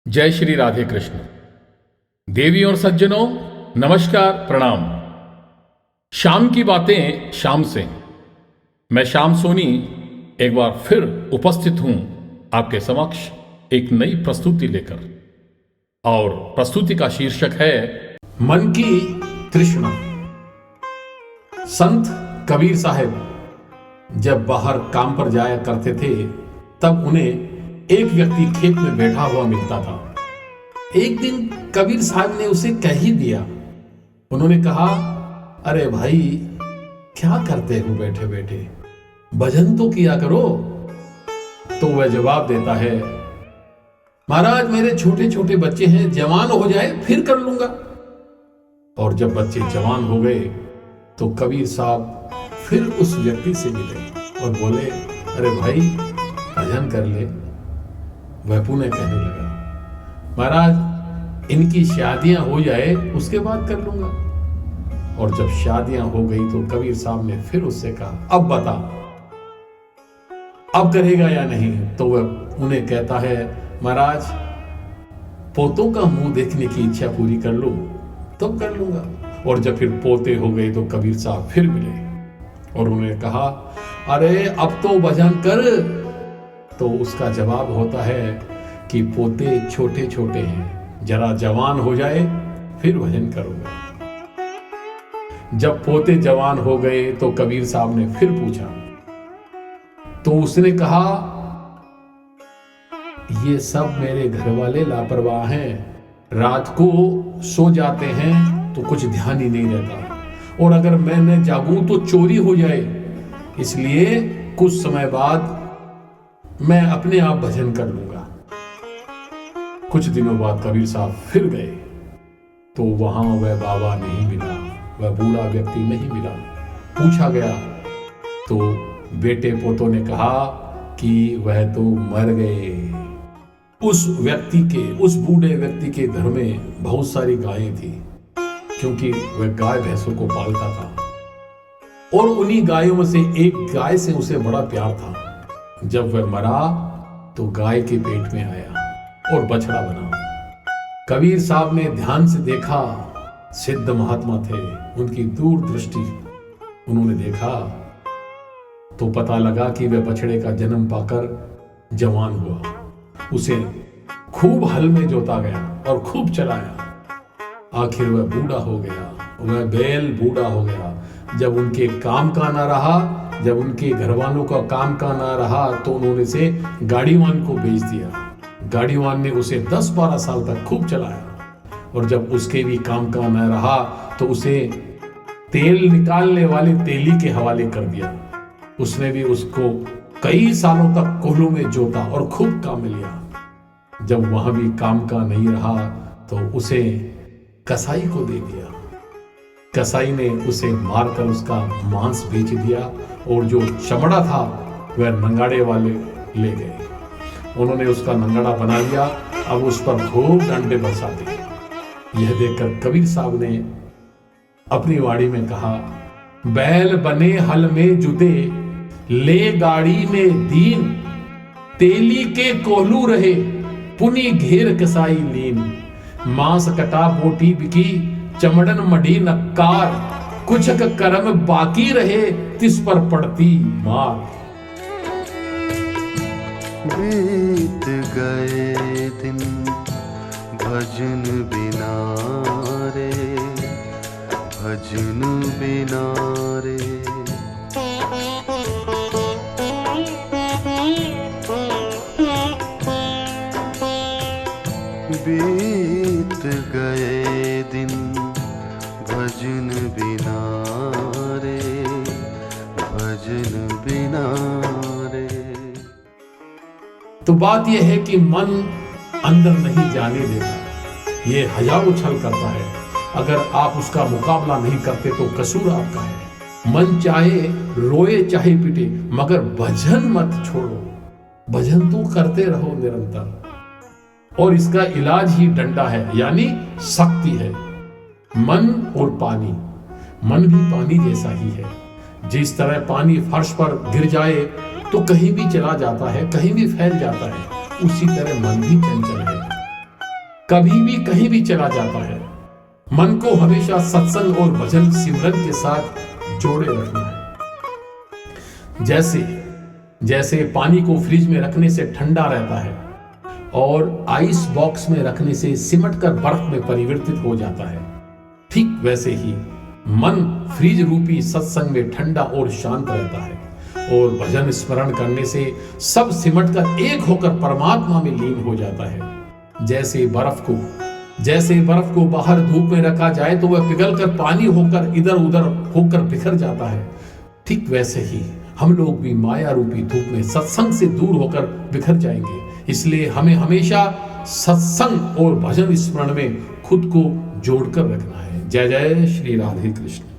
जय श्री राधे कृष्ण। देवी और सज्जनों, नमस्कार, प्रणाम। शाम की बातें शाम से मैं श्याम सोनी एक बार फिर उपस्थित हूं आपके समक्ष एक नई प्रस्तुति लेकर। और प्रस्तुति का शीर्षक है मन की तृष्णा। संत कबीर साहब जब बाहर काम पर जाया करते थे तब उन्हें एक व्यक्ति खेत में बैठा हुआ मिलता था। एक दिन कबीर साहब ने उसे कह ही दिया। उन्होंने कहा, अरे भाई, क्या करते हो बैठे बैठे, भजन तो किया करो। तो वह जवाब देता है, महाराज, मेरे छोटे छोटे बच्चे हैं, जवान हो जाए फिर कर लूंगा। और जब बच्चे जवान हो गए तो कबीर साहब फिर उस व्यक्ति से मिले और बोले, अरे भाई, भजन कर ले। वह पुनः कहने लगा, महाराज, इनकी शादियां हो जाए उसके बाद कर लूंगा। और जब शादियां हो गई तो कबीर साहब ने फिर उससे कहा, अब बता, अब करेगा या नहीं। तो वह उन्हें कहता है, महाराज, पोतों का मुंह देखने की इच्छा पूरी कर लो तब कर लूंगा। और जब फिर पोते हो गए तो कबीर साहब फिर मिले और उन्होंने कहा, अरे अब तो भजन कर। तो उसका जवाब होता है कि पोते छोटे छोटे हैं, जरा जवान हो जाए फिर भजन करूंगा। जब पोते जवान हो गए तो कबीर साहब ने फिर पूछा। तो उसने कहा, ये सब मेरे घर वाले लापरवाह हैं, रात को सो जाते हैं तो कुछ ध्यान ही नहीं रहता, और अगर मैं न जागूं तो चोरी हो जाए, इसलिए कुछ समय बाद मैं अपने आप भजन कर लूंगा। कुछ दिनों बाद कबीर साहब फिर गए तो वहां वह बाबा नहीं मिला, वह बूढ़ा व्यक्ति नहीं मिला। पूछा गया तो बेटे पोतों ने कहा कि वह तो मर गए। उस बूढ़े व्यक्ति के घर में बहुत सारी गायें थी, क्योंकि वह गाय भैंसों को पालता था और उन्हीं गायों में से एक गाय से उसे बड़ा प्यार था। जब वह मरा तो गाय के पेट में आया और बछड़ा बना। कबीर साहब ने ध्यान से देखा, सिद्ध महात्मा थे, उनकी दूरदृष्टि, उन्होंने देखा तो पता लगा कि वह बछड़े का जन्म पाकर जवान हुआ। उसे खूब हल में जोता गया और खूब चलाया। आखिर वह बूढ़ा हो गया, वह बैल बूढ़ा हो गया। जब उनके काम का ना रहा, जब उनके घर वालों का काम का ना रहा तो उन्होंने उसे गाड़ीवान को बेच दिया। गाड़ीवान ने उसे 10-12 साल तक खूब चलाया, और जब उसके भी काम का ना रहा तो उसे तेल निकालने वाले तेली के हवाले कर दिया। उसने भी उसको कई सालों तक कोहलों में जोता और खूब काम में लिया। जब वहां भी काम का नहीं रहा तो उसे कसाई को दे दिया। कसाई ने उसे मारकर उसका मांस बेच दिया, और जो चमड़ा था वह नंगाड़े वाले ले गए। उन्होंने उसका नंगाड़ा बना लिया। अब उस पर खूब डंडे बरसाते। यह देखकर कबीर साहब ने अपनी वाणी में कहा, बैल बने हल में जुते, ले गाड़ी में दीन, तेली के कोहलू रहे, पुनी घेर कसाई लीन, मांस कटा बोटी बिकी, चमड़न मढ़ी नक्कार, कुछ कर्म बाकी रहे, तिस पर पड़ती मार। बीत गए दिन भजन बिना रे, भजन बिना रे। बीत गए दिन भजन बिना रे, भजन बिना रे। तो बात यह है कि मन अंदर नहीं जाने देता, ये हजारों छल करता है। अगर आप उसका मुकाबला नहीं करते तो कसूर आपका है। मन चाहे रोए चाहे पिटे, मगर भजन मत छोड़ो। भजन तो करते रहो निरंतर, और इसका इलाज ही डंडा है, यानी शक्ति है। मन और पानी, मन भी पानी जैसा ही है। जिस तरह पानी फर्श पर गिर जाए तो कहीं भी चला जाता है, कहीं भी फैल जाता है, उसी तरह मन भी चंचल है। कभी भी कहीं भी चला जाता है। मन को हमेशा सत्संग और भजन सिमरन के साथ जोड़े रखना है। जैसे पानी को फ्रिज में रखने से ठंडा रहता है और आइस बॉक्स में रखने से सिमट कर बर्फ में परिवर्तित हो जाता है, ठीक वैसे ही मन फ्रिज रूपी सत्संग में ठंडा और शांत रहता है और भजन स्मरण करने से सब सिमट कर एक होकर परमात्मा में लीन हो जाता है। जैसे बर्फ को बाहर धूप में रखा जाए तो वह पिघलकर पानी होकर इधर उधर होकर बिखर जाता है, ठीक वैसे ही हम लोग भी माया रूपी धूप में सत्संग से दूर होकर बिखर जाएंगे। इसलिए हमें हमेशा सत्संग और भजन स्मरण में खुद को जोड़कर रखना है। जय जय श्री राधे कृष्ण।